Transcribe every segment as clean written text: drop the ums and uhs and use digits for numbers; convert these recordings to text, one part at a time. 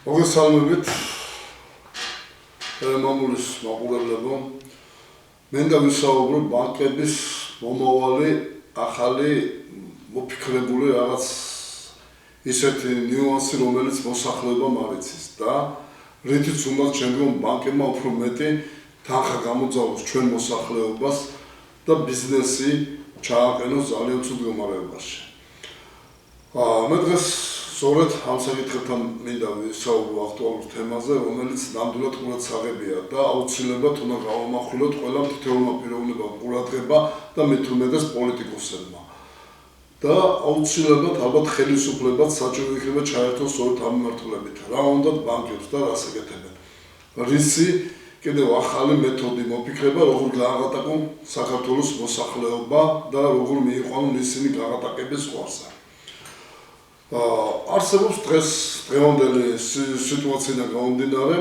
მოგესალმებით მამულის მაყურებლებო. მინდა ვისაუბრო ბანკების მომავალი ახალი მოფიქრებული რაღაც ისეთი ნიუანსი, რომელიც მოსახლეობამ არ იცის და რითიც უნდა შემდგომ ბანკებმა უფრო მეტი თანხა გამოძალოს ჩვენ მოსახლეობას და ბიზნესი ჩააყენოს ძალიან ცუდ მდგომარეობაში. მე დღეს სწორედ ამ საკითხებთან მინდა ვისაუბრო აქტუალურ თემაზე, რომელიც ნამდვილად ყურადსაღებია და აუცილებლად უნდა გავამახვილოთ ყველა თითოეულმა პიროვნებამ ყურადღება და მით უმეტეს პოლიტიკოსებმა. და აუცილებლად ალბათ ხელისუფლებაც საჭირო იქნება ჩაერთოს სწორედ ამ მიმართულებით. რა უნდათ ბანკებს და რას ეკეთებენ. რისი კიდევ ახალი მეთოდი მოფიქრება, როგორ გააღატაკონ საქართველოს მოსახლეობა და როგორ მიიყვანონ ისინი გააღატაკების ზღვარზე. არსებობს დღევანდელი სიტუაციიდან გამომდინარე,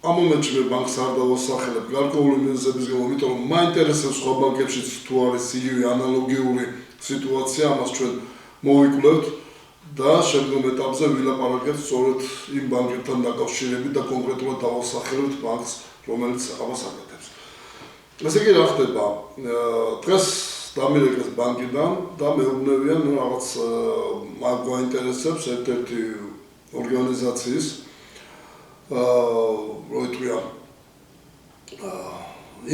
ამ მომენტში მე ბანკს არ დავასახელებ გარკვეული მიზეზების გამო, იმიტომ რომ მაინტერესებს სხვა ბანკებშიც თუ არის იგივე ანალოგიური სიტუაცია, ამას ჩვენ მოვიკვლევთ და შემდგომ ეტაპზე ვილაპარაკებთ სწორედ იმ ბანკებთან დაკავშირებით და კონკრეტულად დავასახელებთ ბანკს, რომელიც ამას აკეთებს. ესე იგი რა ხდება? დღეს დამირეკეს ბანკიდან და მეუბნებიან რაღაც მაგ გვაინტერესებს ერთ-ერთი ორგანიზაციის როიტყვია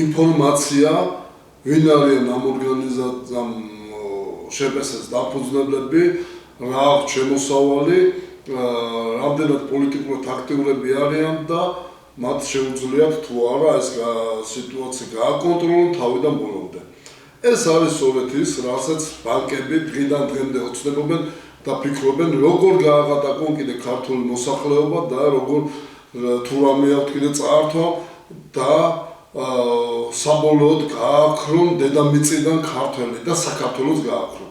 ინფორმაცია, ვინ არიან ამ ორგანიზაციამ შეპესეს დაფუძნებლები, რა აქვს შემოსავალი, რამდენად პოლიტიკურად აქტიურები არიან და მათ შეუძლიათ თუ არა ეს სიტუაცია გააკონტროლონ თავიდან ბოლომდე. ეს არის სწორედ ის, რასაც ბანკები დღიდან დღემდე ოცნებობენ და ფიქრობენ, როგორ გააღატაკონ კიდე ქართული მოსახლეობა და როგორ თუ რამე აქვს კიდე წაართვა და საბოლოოდ გააქრონ დედამიწიდან ქართველი და საქართველოს გააქრონ.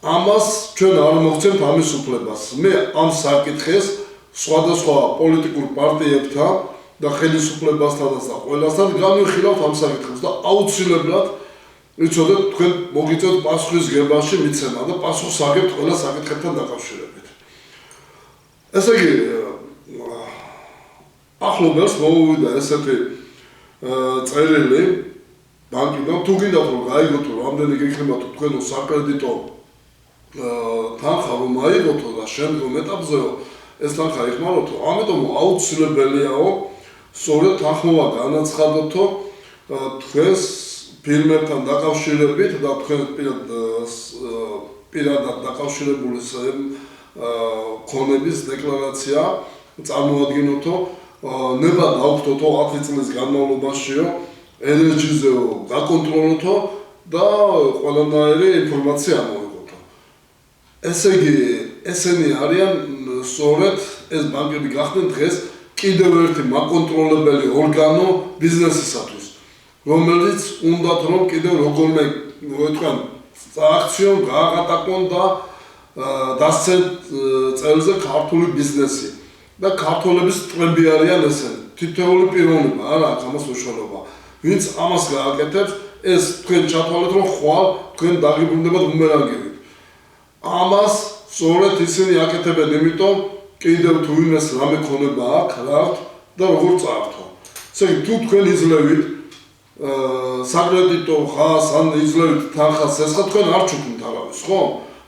ამას ჩვენ არ მოგცემთ ამის უფლებას. მე ამ საკითხეს სხვადასხვა პოლიტიკურ პარტიებთან და ხელისუფლებასთანაც და ყველასთან განვიხილავთ ამ საკითხებს და აუცილებლად იცოდეთ თქვენ მოგიწევთ პასუხისგებაში მიცემა და პასუხს აგებთ ყველა საკითხებთან დაკავშირებით. ესე იგი, ახლობელს მომოვიდა ესეთი წერილი ბანკიდან, თუ გინდათ რომ გაიგოთ რომ რამდენი გექნება თქვენო საკრედიტო თანხა რომ აიღოთო და შემდგომ ეტაპზეო ეს თანხა იხმაროთო, ამიტომ აუცილებელიაო სწორედ თანხმობა განაცხადოთო თქვენს ფირმებთან დაკავშირებით და თქვენ პირადად დაკავშირებული ქონების დეკლარაცია წარმოადგინოთო, ნება დაუხდოთო 10 წლის განმავლობაშიო, ენერგიზეო გაკონტროლოთო და ყველანაირი ინფორმაცია ამოიღოთო. ესე იგი, ესენი არიან სწორედ ეს ბანკები გახდნენ დღეს კიდევ ერთი მაკონტროლებელი ორგანო ბიზნესისათვის, რომელიც უნდათ რომ კიდევ როგორმე მოეთქვან სააქციო გააღატაკონ და დასცენ წელზე ქართული ბიზნესი და ქართველების ტყები არიან ესენი. თითოეული პიროვნება არ აქვს ამას უშუალობა. ვინც ამას გააკეთებს, ეს თქვენ ჩათვალეთ რომ ხვალ თქვენ დაგიბრუნდებათ ბუმერანგებით. ამას სწორედ ისინი აკეთებენ, იმიტომ კიდევ თუ ვინმეს რამე ქონება აქვს, რა აქვს და როგორ წაართვა. ესე იგი, თუ თქვენ იძლევით საკრედიტო ხას ან იძლევით თანხას ესხა, თქვენ არ ჩუქნით არავის, ხო?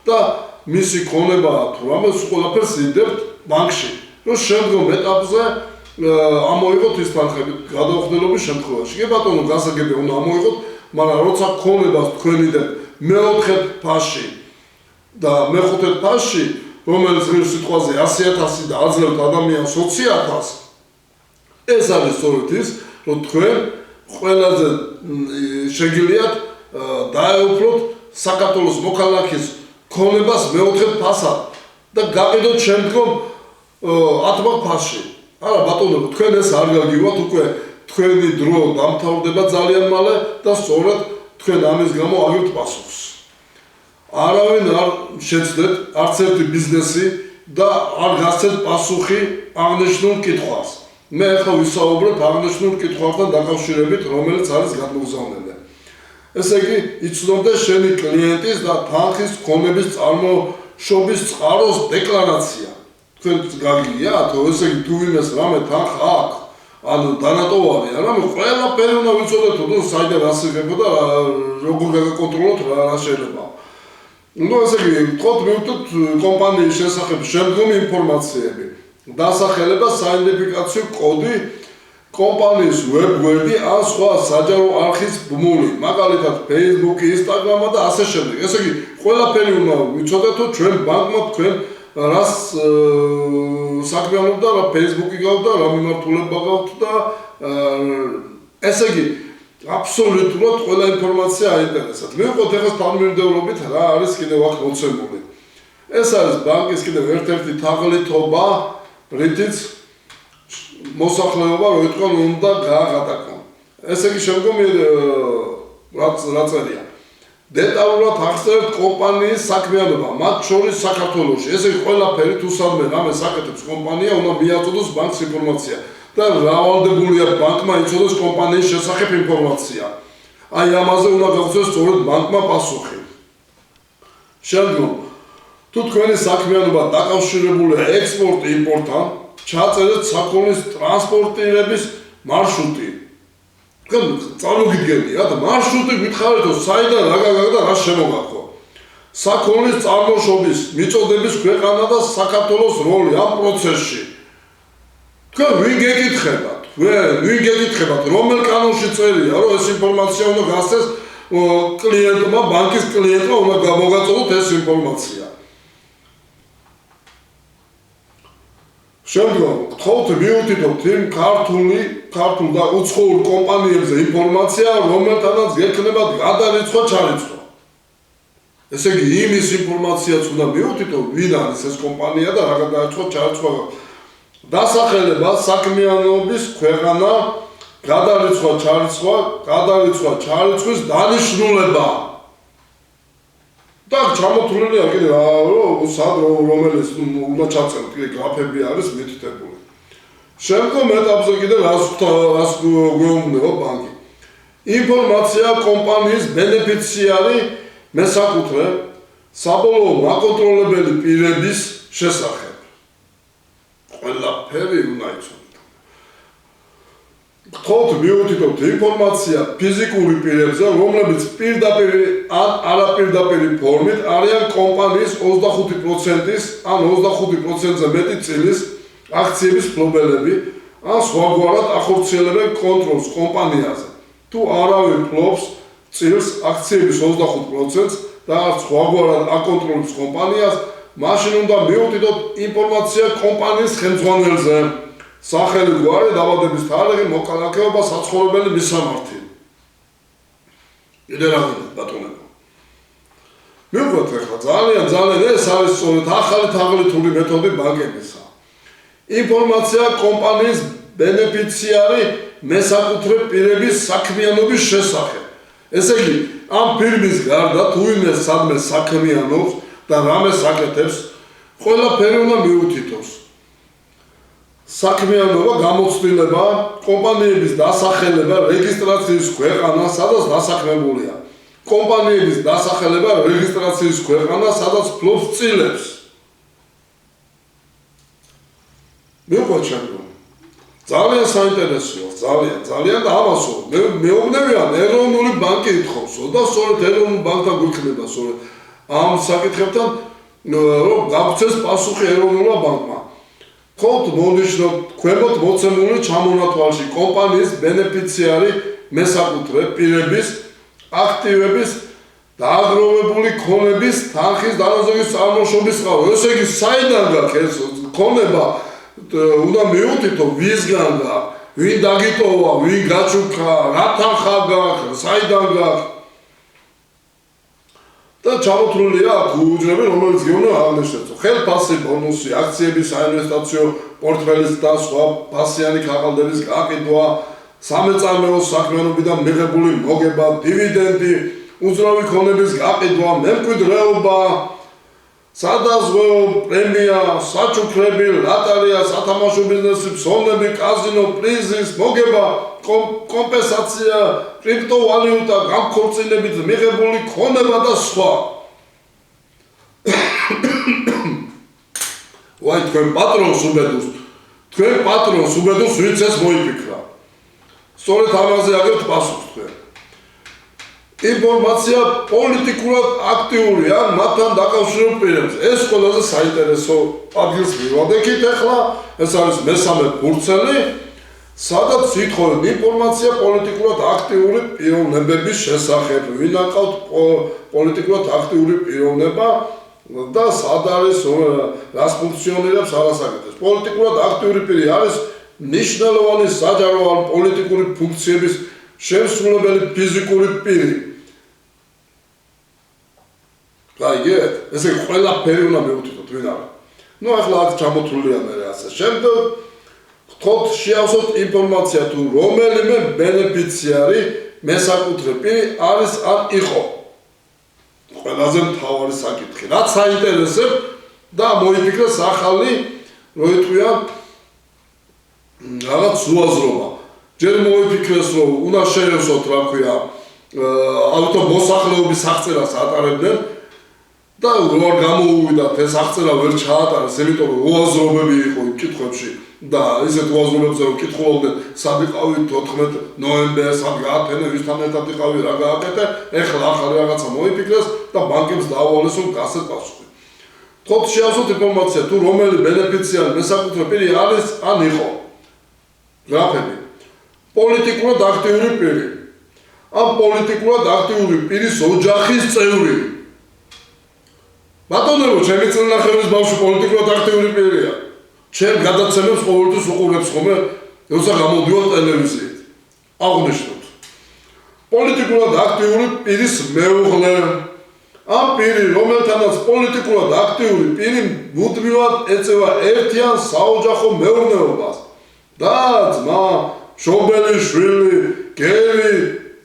და მისი ქონება თუ რამეს ყველაფერს იდებთ ბანკში. რომ შემდგომ ეტაპზე ამოიღოთ ის თანხები გადაუხდელობის შემთხვევაში. კი ბატონო, გასაგებია უნდა ამოიღოთ, მაგრამ როცა ქონებას თქვენ იდებთ მეოთხე ფასში და მეხუთე ფასში, რომელიც ღირს სიტყვაზე 100.000 და აძლევთ ადამიანს 20.000, ეს არის სწორედ ის, რომ თქვენ ყველაზე შეგიძლიათ დაეუფლოთ საქართველოს მოქალაქის ქონებას მეოთხე ფასად და გაყიდოთ შემდგომ 10 ფასში. არა ბატონო, თქვენ ეს არ გაგივათ, უკვე თქვენი დრო დამთავრდება ძალიან მალე და სწორედ თქვენ ამის გამო აგებთ პასუხს. არავინ არ შეცდეთ არც ერთი ბიზნესი და არ გასცეთ პასუხი აღნიშნულ კითხვას. მე ახლა ვისაუბრებ აღნიშნულ კითხვასთან დაკავშირებით, რომელიც არის გადმოგზავნილი. ესე იგი, იცნობდეს შენი კლიენტის და თანხის ქონების წარმოშობის წყაროს დეკლარაცია. თქვენ გაგიგია თუ ესე იგი თუ ვინმეს რამე თანხა აქვს ანუ დანატოვარი რამე ყველაფერი უნდა ვიცოდეთ თუ საიდან ასიღებო და როგორ გაგაკონტროლოთ რა შეიძლება ну ესე იგი თქოთ მივხვდით კომპანიის შესახებ შემდგომი ინფორმაციები დასახელება საიდენტიფიკაციო კოდი კომპანიის ვებგვერდი ან სხვა საჯარო არხის ბმული მაგალითად Facebook, Instagram და ასე შემდეგ ესე იგი ყველაფერი უნდა ვიცოდეთ თუ ჩვენ ბანკმა თქვენ რას საქმიანობდა რა Facebook-ი გაქვთ და რა მიმართულება გაქვთ და ესე იგი აბსოლუტურად ყველა ინფორმაცია აინტერესებთ. მივყვეთ ახლა თანმიმდევრობით რა არის კიდევ აქ მოცემული. ეს არის ბანკის კიდევ ერთ-ერთი თაღლითობა, რითიც მოსახლეობა რო იტყვიან უნდა გააღატაკონ. ესე იგი შემდგომი რა წერია. დეტალურად ახსენებთ კომპანიის საქმიანობა, მათ შორის საქართველოში. ესე იგი ყველაფერი თუ სადმე რამე საკეთებს კომპანია, უნდა მიაწოდოს ბანკს ინფორმაცია. და რავალდებულია ბანკმა იცოდეს კომპანიის შესახებ ინფორმაცია. აი ამაზე უნდა გაგცეს სწორედ ბანკმა პასუხი. შემდგომ თუ თქვენი საქმიანობა დაკავშირებულია ექსპორტ-იმპორტთან, ჩაწერეთ საქონლის ტრანსპორტირების მარშრუტი. თქვენ წარმოგიდგენია და მარშრუტი გითხარით საიდან რა გაგაგდა და რა შემოგაქო. საქონლის წარმოშობის მიწოდების ქვეყანა და საქართველოს როლი ამ პროცესში. თქვენ ვინ გეკითხებათ, რომელ კანონში წერია, რომ ეს ინფორმაცია უნდა გასცეს კლიენტმა, ბანკის კლიენტმა უნდა გამოგაწოდოთ ეს ინფორმაცია. შემდგომ გთხოვთ მიუთითოთ იმ ქართულ და უცხოურ კომპანიებზე ინფორმაცია, რომელთანაც გექნებათ გადარიცხვა ჩარიცხვა. ესე იგი იმის ინფორმაციაც უნდა მიუთითოთ, ვინ არის ეს კომპანია და რა გადარიცხვა ჩარიცხვა გაქვს. დასახელება საქმიანობის ქვეყანა, გადარიცხვა ჩარიცხვის დანიშნულება. და ჩამოთვლილია კიდე სად რომელიც უნდა ჩაწეროთ, კიდე გრაფები არის მითითებული. შემდგომ ეტაპზე კიდე რას გვეუბნება ბანკი. ინფორმაცია კომპანიის ბენეფიციარი მესაკუთრე საბოლოო მაკონტროლებელი პირების შესახებ. ყველაფერი უნდა იცოდეთ. გთხოვთ მიუთითოთ ინფორმაცია ფიზიკური პირებზე, რომლებიც პირდაპირ ან არაპირდაპირი ფორმით არიან კომპანიის 25%-ის ან 25%-ზე მეტი წილის აქციების ფლობელები, ან სხვაგვარად ახორციელებენ კონტროლს კომპანიაზე. თუ არავინ ფლობს წილს აქციების 25%-ს და სხვაგვარად აკონტროლებს კომპანიას, მაშინ უნდა მიუთითოთ ინფორმაცია კომპანიის ხელმძღვანელზე. სახელი, გვარი, დაბადების თარიღი, მოქალაქეობა, საცხოვრებელი მისამართი. კიდე რა გინდა ბატონებო. მივხვდეთ ახლა ძალიან ეს არის სწორედ ახალი თაღლითური მეთოდი ბანკებისა. ინფორმაცია კომპანიის ბენეფიციარი მესაკუთრე პირების საქმიანობის შესახებ. ესე იგი, ამ ფირმის გარდა თუ ვინმე სადმე საქმიანობს და რამეს აკეთებს, ყველაფერი უნდა მიუთითოს. საქმიანობა, გამოცდილება, კომპანიების დასახელება, რეგისტრაციის ქვეყანა, სადაც დასაქმებულია. კომპანიების დასახელება, რეგისტრაციის ქვეყანა, სადაც ფლობს წილებს. მივხვდეთ შემდგომ. ძალიან საინტერესოა, ძალიან და ამასო მეუბნებიან ეროვნული ბანკი ითხოვსო და სწორედ ეროვნულ ბანკთან გვიქნება სწორედ ამ საკითხებთან რომ გაგცეს პასუხი ეროვნულმა ბანკმა. ხოთ მონიშნოთ ქვემოთ მოცემული ჩამონათვალში კომპანიის ბენეფიციარი მესაკუთრე პირების აქტივების დააგროვებული ქონების თანხის დანაზოგის წარმოშობის წყარო. ესე იგი საიდან გაქვს ეს ქონება უნდა მიუთითო ვისგან გაქვს, ვინ დაგიტოვა, ვინ გაჩუქა, რა თანხა გაქვს, საიდან გაქვს. და ჩამოთვლილია აქ უჯრები, რომელიც გეუბნა აღნიშნეთ. ხელფასი, ბონუსი, აქციების საინვესტაციო პორტფელის და სხვა ფასიანი ქაღალდების გაყიდვა, სამეწარმეო საქმიანობიდან მიღებული მოგება, დივიდენდი, უძრავი ქონების გაყიდვა, მემკვიდრეობა, სადაზღვეო პრემია, საჩუქრები, ლატარია, სათამაშო ბიზნესი, ფსოვნები, კაზინო, პრიზის მოგება, კომპენსაცია, კრიპტოვალიუტა, განქორწინებით მიღებული ქონება და სხვა. ვაი თქვენ პატრონს უბედურს, თქვენ პატრონს უბედურს ვინც ეს მოიფიქრა. სწორედ ამაზე აგებთ პასუხს თქვენ. ინფორმაცია პოლიტიკურად აქტიურია მათთან დაკავშირებულ პირებზე. ეს ყველაზე საინტერესო ადგილს მივადექით ახლა, ეს არის მესამე ფურცელი, სადაც ითხოვენ ინფორმაცია პოლიტიკურად აქტიური პიროვნებების შესახებ. ვინ აკავთ პოლიტიკურად აქტიური პიროვნება და სად არის რას ფუნქციონირებს არასაკეთებს. პოლიტიკურად აქტიური პირი არის ნიშნულოვანი საჯარო ან პოლიტიკური ფუნქციების შემსრულებელი ფიზიკური პირი. გაიგეთ? ესე ყველაფერი უნდა მივუთითოთ ვინ არის. ნუ ახლა აქ ჩამოთვლილია მე ასე. შემდეგ გთხოვთ შეავსოთ ინფორმაცია თუ რომელიმე ბენეფიციარი მესაკუთრე პირი არის ან იყო. ყველაზე მთავარი საკითხი. რაც საინტერესებს და მოიფიქრეს ახალი რო იტყვიან რაღაც უაზრობა. ჯერ მოიფიქრეს რომ უნდა შეევსოთ რა ქვია ავტო მოსახლეობის აღწერას ატარებდნენ და რო არ გამოუვიდათ ეს აღწერა ვერ ჩაატარეს, იმიტომ რომ უაზრობები იყო იმ კითხვებში და ისეთ უაზრობებზე რომ კითხულობდნენ სად იყავით 14 ნოემბერს, სად გაათენე, ვისთან ერთად იყავი, რა გააკეთე, ეხლა ახალი რაღაცა მოიფიქრეს და ბანკებს დაავალეს რომ გასცეთ პასუხი. გთხოვთ შეავსოთ ინფორმაცია თუ რომელი ბენეფიციარი მესაკუთრე პირი არის ან იყო. გრაფები. პოლიტიკურად აქტიური პირი. ამ პოლიტიკურად აქტიური პირის ოჯახის წევრი. ბატონო, ჩემი წინანახევრის ბავშვი პოლიტიკურად აქტიური პირია. ჩემ გადაცემებს ყოველთვის უყურებს ხოლმე, როცა გამოდიოდი ტელევიზიით. აღნიშნოთ. პოლიტიკურად აქტიური პირის მეუღლე. ამ პირი, რომელთანაც პოლიტიკურად აქტიური პირი მუდმივად ეწევა ერთიან საოჯახო მეურნეობას და ძმა, მშობელი, შვილი, გერი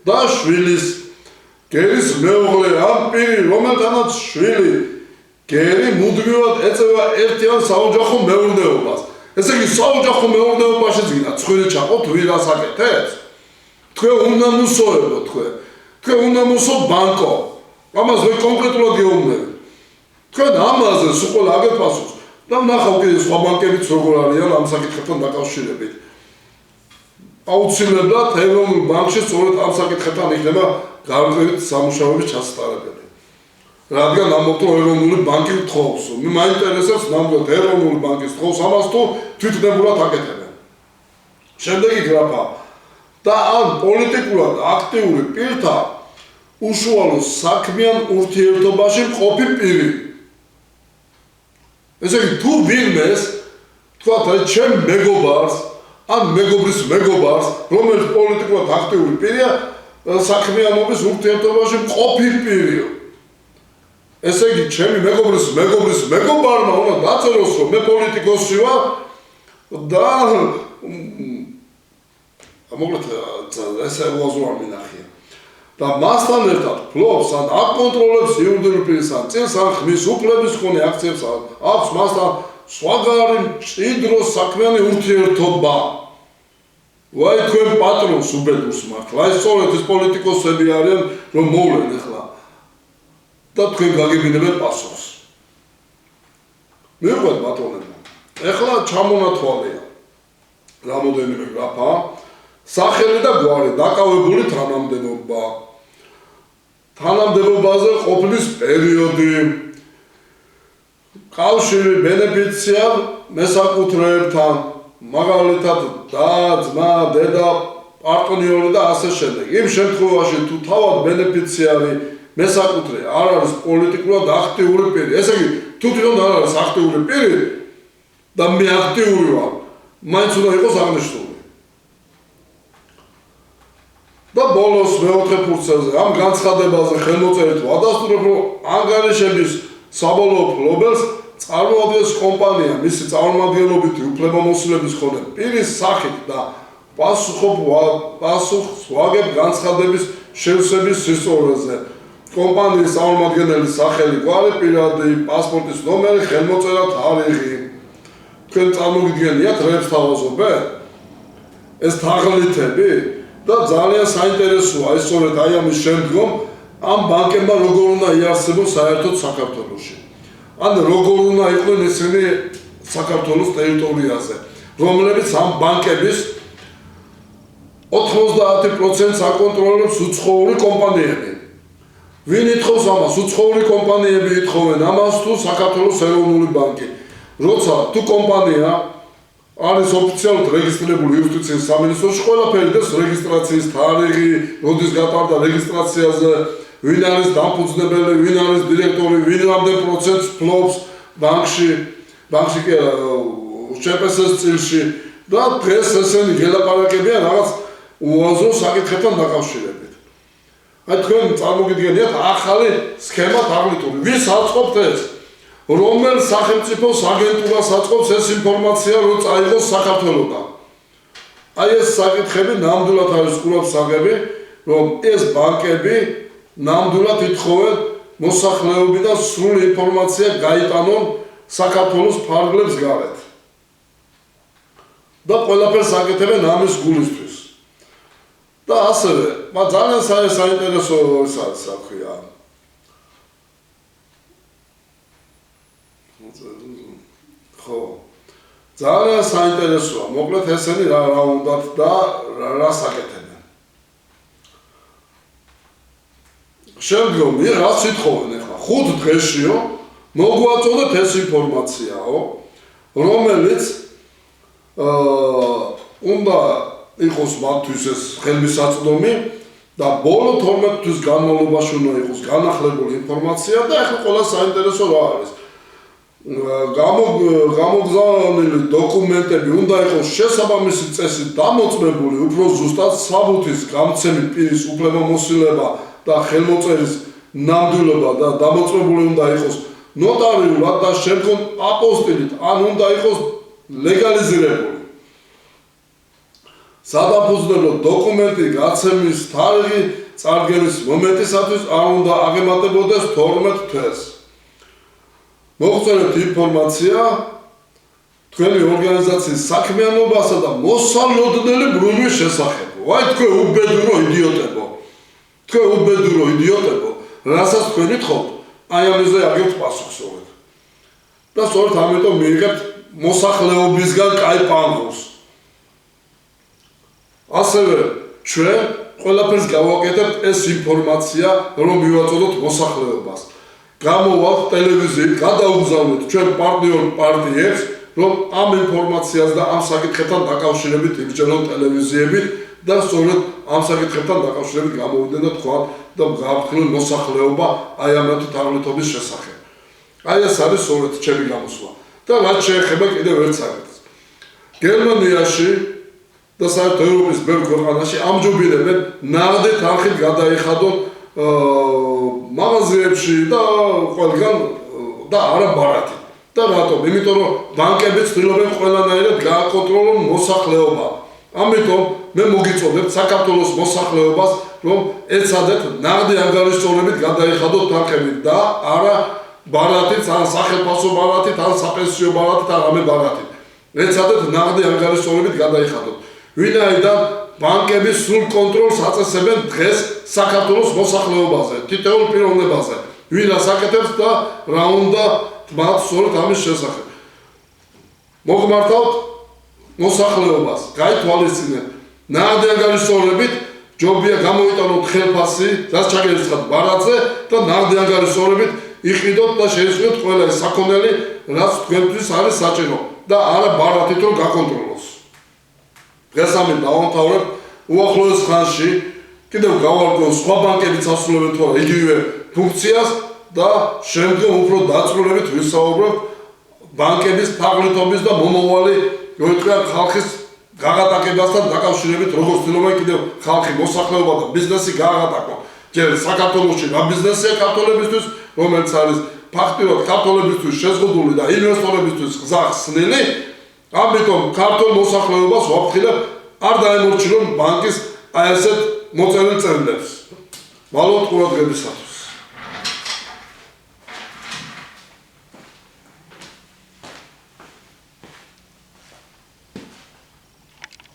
და შვილის გერის მეუღლე. ამ პირი, რომელთანაც შვილი გერი მუდმივად ეწევა ერთიან საოჯახო მეურნეობას. ესე იგი, საოჯახო მეურნეობაშიც გინდა ცხვირი ჩაყოთ, ვინ რას აკეთებს? თქვენ უნდა მუსოებო თქვენ. თქვენ უნდა მუსო ბანკო. ამას ვერ კონკრეტულად გეუბნებით. თქვენ ამაზე სულ აგებ პასუხს. და ვნახავ კიდე სხვა ბანკებიც როგორ არიან ამ საკითხებთან დაკავშირებით. აუცილებლად ეროვნულ ბანკში სწორედ ამ საკითხებთან იქნება გარკვეული სამუშაოების ჩასატარებელი. რადგან ამბობთ რომ ეროვნული ბანკი თხოვს. მაინტერესებს ნამდვილად ეროვნული ბანკის თხოვს ამას თუ თვითნებურად აკეთებენ. შემდეგი გრაფა. და ამ პოლიტიკურად აქტიური პირთან უშუალო საქმიან ურთიერთობაში მყოფი პირი. ესე იგი თუ ვინმეს თქვათ ჩემ მეგობარს ან მეგობრის მეგობარს, რომელიც პოლიტიკურად აქტიური პირია, საქმიანობის ურთიერთობაში მყოფი პირია. ესე იგი, ჩემი მეგობრის მეგობარმა უნდა დაწეროს, რომ მე პოლიტიკოსი ვარ და მოკლედ ესე უაზრო არ მინახია. და მასთან ერთად ფლობს ან აკონტროლებს იურიდიული პირის ან წილს ან ხმის უფლების მქონე აქციებს აქვს მასთან სხვაგანი მჭიდრო საქმიანი ურთიერთობა. ვაი თქვენ პატრონს უბედურს მართლა. აი სწორედ ეს პოლიტიკოსები არიან, რომ მოვლენ ახლა. და თქვენ გაგებინებთ პასუხს. მივყვეთ ბატონებო. ახლა ჩამონათვალია. რამოდენიმე გრაფა. სახელი და გვარი, დაკავებული თანამდებობა. თანამდებობაზე ყოფნის პერიოდი. კავშირი ბენეფიციარ მესაკუთრეებთან, მაგალითად და ძმა, დედა, პარტნიორი და ასე შემდეგ. იმ შემთხვევაში თუ თავად ბენეფიციარი მესაკუთრე არ არის პოლიტიკურად აქტიური პირი. ესე იგი, თუ თვითონ არ არის აქტიური პირი და მე აქტიური ვარ, მაინც უნდა იყოს აღნიშნული. და ბოლოს მეოთხე ფურცელზე ამ განცხადებაზე ხელმოწერით ვადასტურებ, რომ ანგარიშების საბოლოო ფლობელს წარმოადგენს კომპანია მისი წარმომადგენლობითი უფლებამოსილების მქონე პირის სახით და პასუხს ვაგებ განცხადების შევსების სისწორეზე. კომპანიის წარმომადგენლის სახელი, გვარი, პირადი პასპორტის ნომერი, ხელმოწერა, თარიღი. თქვენ წარმოგიდგენიათ რებს თავაზობენ? ეს თაღლითები და ძალიან საინტერესოა ეს სწორედ აი ამის შემდგომ ამ ბანკებმა როგორ უნდა იარსებოს საერთოდ საქართველოში. ან როგორ უნდა იყვნენ ისინი საქართველოს ტერიტორიაზე, რომლებიც ამ ბანკების 90% აკონტროლებს უცხოური კომპანიები. ვინ ითხოვს ამას? უცხოური კომპანიები ითხოვენ ამას თუ საქართველოს ეროვნული ბანკი. როცა თუ კომპანია არის ოფიციალურად რეგისტრირებული იუსტიციის სამინისტროში, ყველაფერი და რეგისტრაციის თარიღი, როდის გატარდა რეგისტრაციაზე, ვინ არის დამფუძნებელი, ვინ არის დირექტორი, ვინ რამდენ პროცენტს ფლობს ბანკში კი ჭპს წილში და დღეს ესენი გელაპარაკებიან რაღაც უაზრო საკითხებთან დაკავშირებით. აი თქვენ წარმოგიდგენიათ ახალი სქემა თაღლითური. ვის აწყობთ ეს? რომელ სახელმწიფოს აგენტურას აწყობს ეს ინფორმაცია, რომ წაიღოს საქართველოდან? აი ეს საკითხები ნამდვილად არის ყურადღებსაღები, რომ ეს ბანკები ნამდვილად ითხოვენ მოსახლეობიდან სრული ინფორმაცია გაიტანონ საქართველოს ფარგლებს გარეთ. და ყველაფერს აკეთებენ ამის გულისთვის. და ასევე, ძალიან საინტერესო რა ქვია. ხო. ძალიან საინტერესოა. მოკლედ ესენი რა უნდათ და რა საკეთებენ. შემდგომ რას ითხოვენ ახლა? 5 დღეშიო მოგვაწოდეთ ეს ინფორმაციაო, რომელიც უნდა იყოს მათთვის ეს ხელმისაწვდომი და ბოლო 12 თვის განმავლობაში უნდა იყოს განახლებული ინფორმაცია და ახლა ყველა საინტერესო რა არის. გამოგზავნილი დოკუმენტები უნდა იყოს შესაბამისი წესით დამოწმებული, უფრო ზუსტად საბუთის გამცემი პირის უფლებამოსილება და ხელმოწერის ნამდვილობა და დამოწმებული უნდა იყოს ნოტარიულად და შემდგომ აპოსტილით, ან უნდა იყოს ლეგალიზირებული. სადამფუძნებლო დოკუმენტი გაცემის თარიღი წარდგენის მომენტისათვის არ უნდა აღემატებოდეს 12 თვეს. მოგწერეთ ინფორმაცია თქვენი ორგანიზაციის საქმიანობასა და მოსალოდნელი ბრუნვის შესახებ. ვაი თქვენ უბედურო იდიოტებო, რასაც თქვენ ითხოვთ, აი ამაზე აგებთ პასუხს სწორედ. და სწორედ ამიტომ მიიღებთ მოსახლეობისგან კაი პანგურს. ასევე ჩვენ ყველაფერს გავაკეთებთ ეს ინფორმაცია, რომ მივაწოდოთ მოსახლეობას. გამოვალთ ტელევიზიით, გადაუგზავნეთ ჩვენ პარტნიორ პარტიებს, რომ ამ ინფორმაციას და ამ საკითხებთან დაკავშირებით იბრძოლონ ტელევიზიებით და სწორედ ამ საკითხებთან დაკავშირებით გამოვიდნენ და თქვათ და გააფრთხილონ მოსახლეობა აი ამ თაღლითობის შესახებ. აი ეს არის სწორედ ჩემი გამოსვლა. და რაც შეეხება კიდევ ერთ საკითხს. გერმანიაში და საერთოდ ევროპის ბევრ ქვეყანაში ამჯობინებენ ნაღდი თანხით გადაიხადონ მაღაზიებში და ყველგან და არა ბარათი. და რატომ? იმიტომ რომ ბანკები ცდილობენ ყველანაირად გააკონტროლონ მოსახლეობა. ამიტომ მე მოგიწოდებთ საქართველოს მოსახლეობას, რომ ეცადეთ ნაღდი ანგარიშწორებით გადაიხადოთ თანხებით და არა ბარათით, ან სახელმწიფო ბარათით, ან საპენსიო ბარათით, ან რამე ბარათით. ეცადეთ ნაღდი ანგარიშწორებით გადაიხადოთ. ვინაიდან ბანკები სრულ კონტროლს აწესებენ დღეს საქართველოს მოსახლეობაზე, თითოეულ პიროვნებაზე, ვინ რას აკეთებს და რა უნდა მათ სწორედ ამის შესახებ. მოგმართავთ მოსახლეობას, გაითვალისწინეთ, ნაღდი ანგარიშწორებით ჯობია გამოიტანოთ ხელფასი, რაც ჩაგერიცხათ ბარათზე და ნაღდი ანგარიშწორებით იყიდოთ და შეისწავლოთ ყველა ეს საქონელი, რაც თქვენთვის არის საჭირო და არა ბარათით რომ გაკონტროლოს. დღეს ამით დავამთავრებ, უახლოეს ხანში კიდევ გავარკვევ სხვა ბანკებიც ასრულებენ თუ არა იგივე ფუნქციას და შემდგომ უფრო დაწვრილებით ვისაუბრებ ბანკების თაღლითობის და მომავალი ხალხის გაღატაკებასთან დაკავშირებით, როგორც ცდილობენ კიდევ ხალხი, მოსახლეობა და ბიზნესი გააღატაკონ. ჯერ საქართველოში რა ბიზნესია ქართველებისთვის, რომელიც არის ფაქტიურად ქართველებისთვის შეზღუდული და ინვესტორებისთვის გზახსნილი, ამიტომ ქართულ მოსახლეობას ვაფრთხილებ არ დაემორჩილონ ბანკის აი ესეთ მოწერილ წერილებს. მალოთ ყურადღებისათვის.